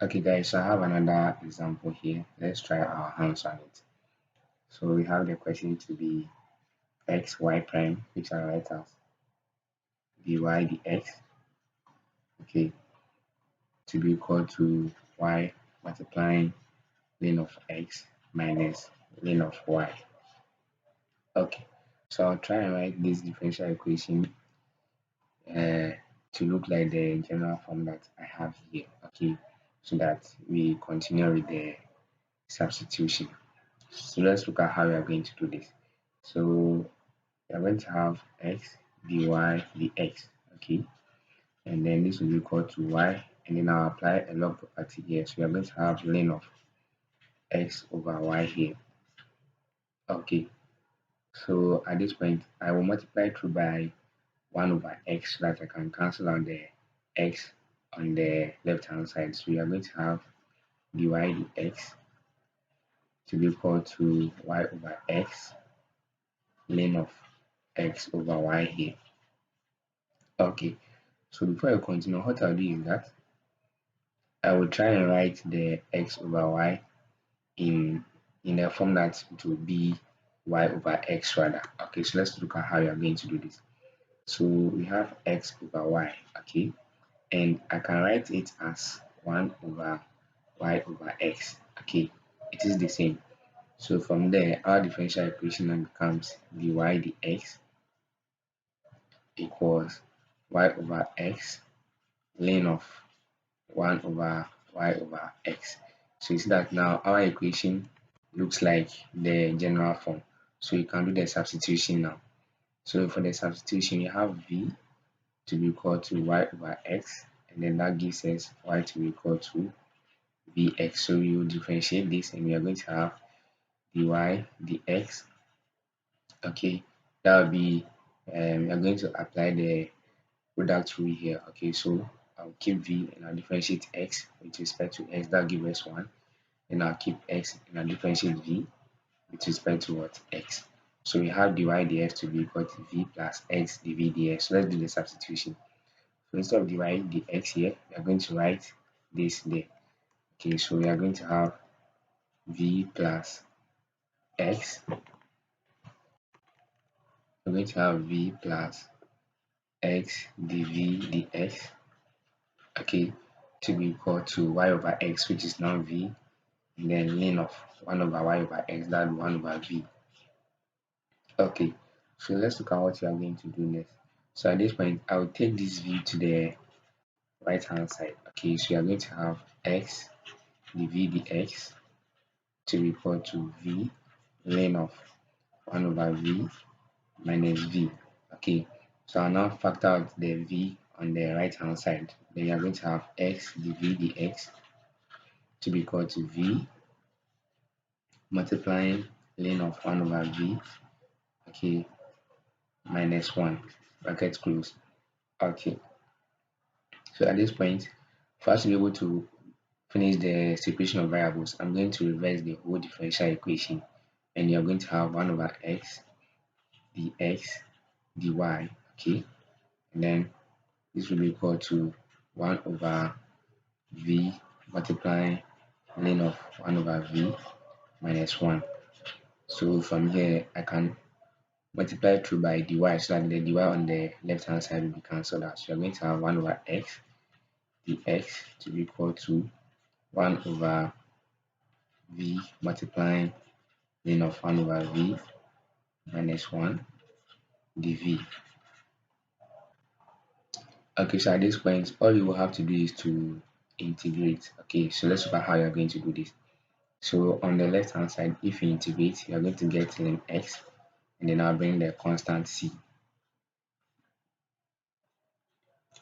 Okay guys, so I have another example here. Let's try our hands on it. So we have the question to be x, y prime, which I write as dy dx, okay, to be equal to y multiplying ln of x minus ln of y. Okay, so I'll try and write this differential equation uh, to look like the general form that I have here, okay, so that we continue with the substitution. So let's look at how we are going to do this. So we are going to have x dy dx, okay, and then this will be equal to y, and then I'll apply a log property here. So we are going to have ln of x over y here, okay. So at this point, I will multiply through by 1 over x so that I can cancel out the x on the left hand side. So we are going to have dy dx to be equal to y over x ln of x over y here. Okay, so before I continue, what I'll do is that I will try and write the x over y in a form that it will be y over x rather. Okay, so let's look at how we are going to do this. So we have x over y, okay, and I can write it as 1 over y over x, okay, it is the same. So from there, our differential equation now becomes dy dx equals y over x ln of 1 over y over x. So you see that now our equation looks like the general form. So you can do the substitution now. So for the substitution, you have v to be equal to y over x, and then that gives us y to be equal to vx. So we will differentiate this, and we are going to have dy dx. Okay, that will be we are going to apply the product rule here. Okay, so I'll keep v and I'll differentiate x with respect to x, that gives us 1. Then I'll keep x and I'll differentiate v with respect to what? X. So we have dy dx to be equal to v plus x dv dx. So let's do the substitution. So instead of dy dx here, we are going to write this there. Okay, so we are going to have v plus x. We're going to have v plus x dv dx. Okay, to be equal to y over x, which is now v, and then ln of 1 over y over x, that 1 over v. Okay, so let's look at what we are going to do next. So at this point, I will take this v to the right hand side. Okay, so we are going to have x dv dx to be equal to v ln of 1 over v minus v. Okay, so I'll now factor out the v on the right hand side. Then you are going to have x dv dx to be equal to v multiplying ln of 1 over v, okay, minus 1, bracket close. Okay, so at this point, for us to be able to finish the separation of variables, I'm going to reverse the whole differential equation, and you're going to have 1 over x dx dy, okay, and then this will be equal to 1 over v multiplying ln of 1 over v minus 1. So from here, I can multiply through by dy so that the dy on the left hand side will be cancelled out. So you're going to have 1 over x dx to be equal to 1 over v multiplying ln of 1 over v minus 1 dv. Okay, so at this point, all you will have to do is to integrate. Okay, so let's look at how you're going to do this. So on the left hand side, if you integrate, you're going to get ln x, and then I'll bring the constant c.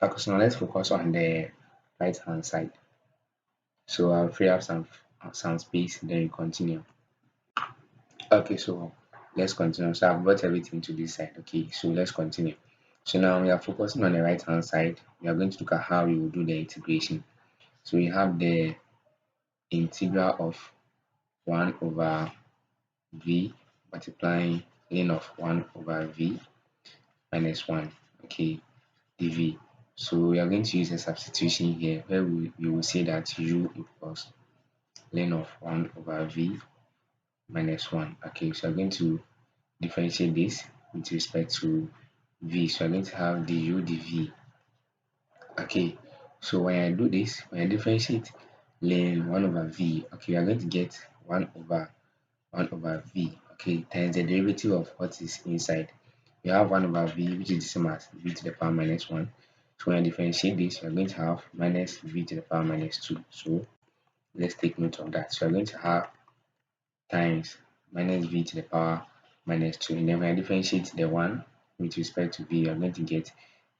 Okay, so now let's focus on the right hand side. So I'll free up some space, then you continue. Okay, so let's continue. So I've brought everything to this side. Okay, so let's continue. So now we are focusing on the right hand side. We are going to look at how we will do the integration. So we have the integral of 1 over v multiplying ln of 1 over v minus 1, okay, dv. So we are going to use a substitution here where we will say that u equals ln of 1 over v minus 1. Okay, so I'm going to differentiate this with respect to v. So I'm going to have du dv. Okay, so when I do this, when I differentiate ln 1 over v, okay, we are going to get 1 over v, okay, times the derivative of what is inside. We have 1 over v, which is the same as v to the power minus 1. So when I differentiate this, we are going to have minus v to the power minus 2. So let's take note of that. So we're going to have times minus v to the power minus 2. And then when I differentiate the 1 with respect to v, I'm going to get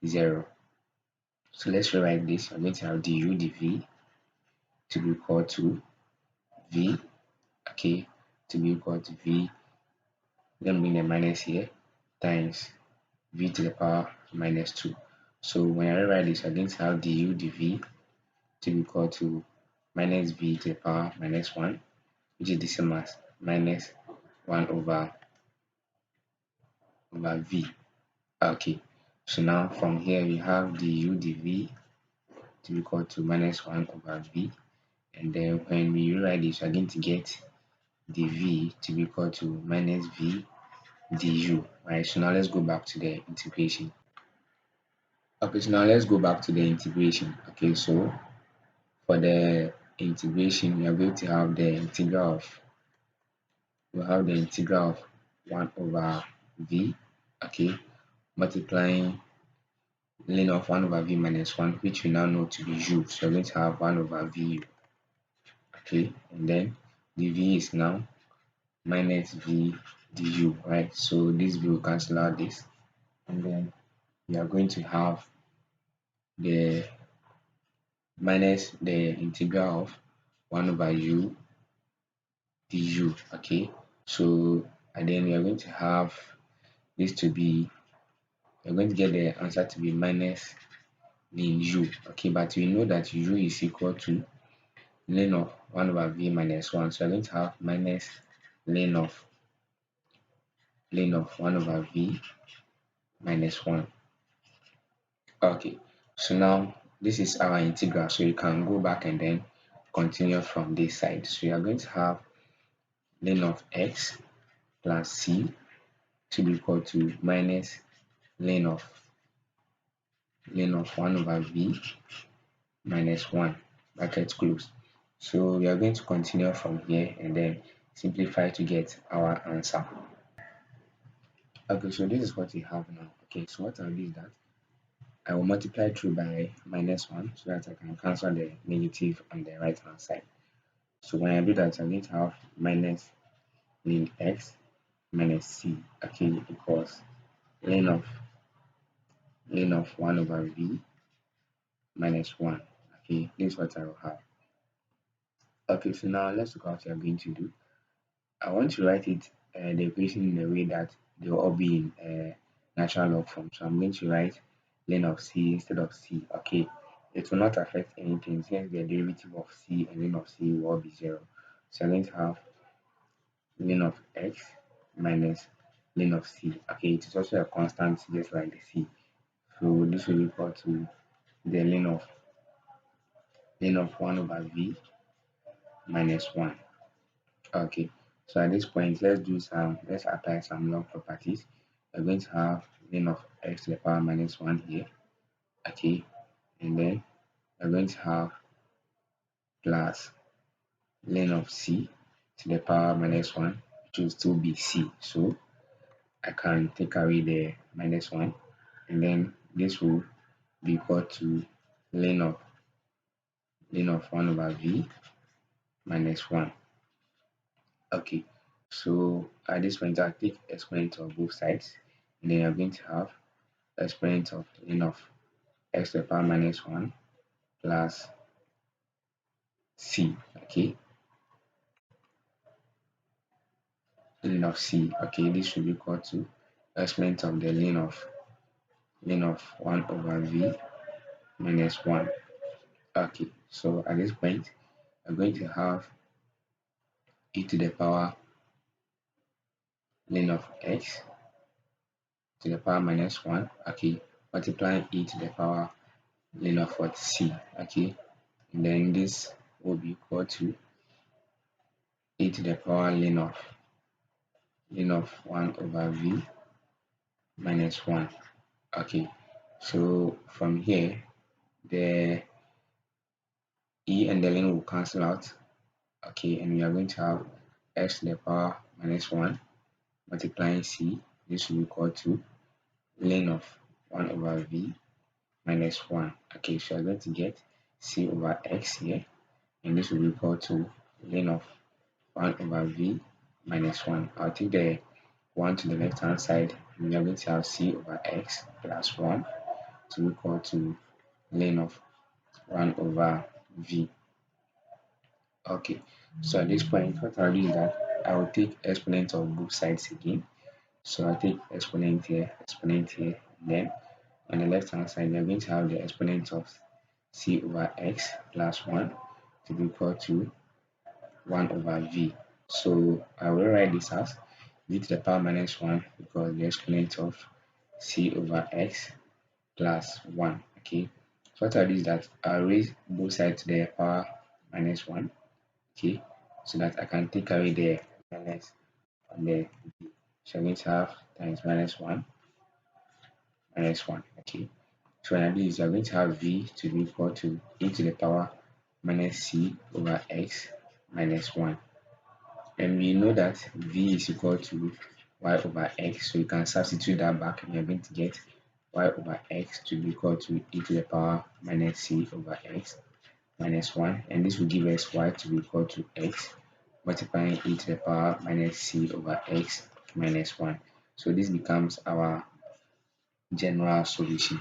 0. So let's rewrite this. I'm going to have du dv to be equal to v, okay, to be equal to v. Let me bring the minus here, times v to the power minus 2. So when I rewrite this, I'm going to have du dv to be equal to minus v to the power minus 1, which is the same as minus 1 over v. Okay, so now from here we have du dv to be equal to minus 1 over v, and then when we rewrite this, we're going to get dv to be equal to minus v du. Right, so now let's go back to the integration. Okay, so now let's go back to the integration. Okay, so for the integration, we are going to have the integral of 1 over v, okay, multiplying ln of 1 over v minus 1, which we now know to be u. So we're going to have 1 over vu, okay, and then dv is now minus v du, right? So this v will cancel out this, and then we are going to have the minus the integral of 1 over u du, okay. So and then we are going to have this to be, we're going to get the answer to be minus ln u, okay, but we know that u is equal to ln of 1 over v minus 1. So we're going to have minus ln of 1 over v minus 1. Okay, so now this is our integral, so you can go back and then continue from this side. So you are going to have ln of x plus c to be equal to minus ln of 1 over v minus 1, bracket close. So we are going to continue from here and then simplify to get our answer. Okay, so this is what we have now. Okay, so what I'll do is that I will multiply through by minus 1 so that I can cancel the negative on the right hand side. So when I do that, I'm going to have minus ln x minus c, okay, equals ln of 1 over v minus 1. Okay, this is what I will have. Okay, so now let's look at what we are going to do. I want to write it the equation in a way that they will all be in natural log form. So I'm going to write ln of c instead of c. Okay, it will not affect anything since the derivative of c and ln of c will all be 0. So I'm going to have ln of x minus ln of c. Okay, it is also a constant just like the c. So this will be equal to the ln of 1 over v minus 1. Okay, so at this point, let's apply some log properties. We're going to have ln of x to the power minus 1 here. Okay, and then we're going to have plus ln of c to the power minus 1, which will still be c. So I can take away the minus 1, and then this will be equal to ln of 1 over v minus 1. Okay, so at this point, I'll take exponent of both sides, and then I'm going to have exponent of ln of x to the power minus 1 plus c. Okay, ln of c. Okay, this should be equal to exponent of the ln of 1 over v minus 1. Okay, so at this point, I'm going to have e to the power ln of x to the power minus 1. Okay, multiplying e to the power ln of what c. Okay, and then this will be equal to e to the power ln of 1 over v minus 1. Okay, so from here the e and the ln will cancel out. Okay, and we are going to have x to the power minus 1 multiplying c. This will be equal to ln of 1 over v minus 1. Okay, so I'm going to get c over x here, and this will be equal to ln of 1 over v minus 1. I'll take the 1 to the left hand side, and we are going to have c over x plus 1 to be equal to ln of 1 over v. Okay, so at this point, what I'll do is that I will take exponent of both sides again. So I take exponent here, and then on the left hand side, we are going to have the exponent of c over x plus 1 to be equal to 1 over v. So I will write this as v to the power minus 1 because the exponent of c over x plus 1. Okay, so what I'll do is that I'll raise both sides to the power minus 1. Okay, so that I can take away the minus on the v. So I'm going to have times minus 1 minus 1. Okay, so when I do this, I'm going to have v to be equal to e to the power minus c over x minus 1. And we know that v is equal to y over x, so you can substitute that back and you're going to get y over x to be equal to e to the power minus c over x minus 1, and this will give us y to be equal to x multiplying e to the power minus c over x minus 1. So this becomes our general solution.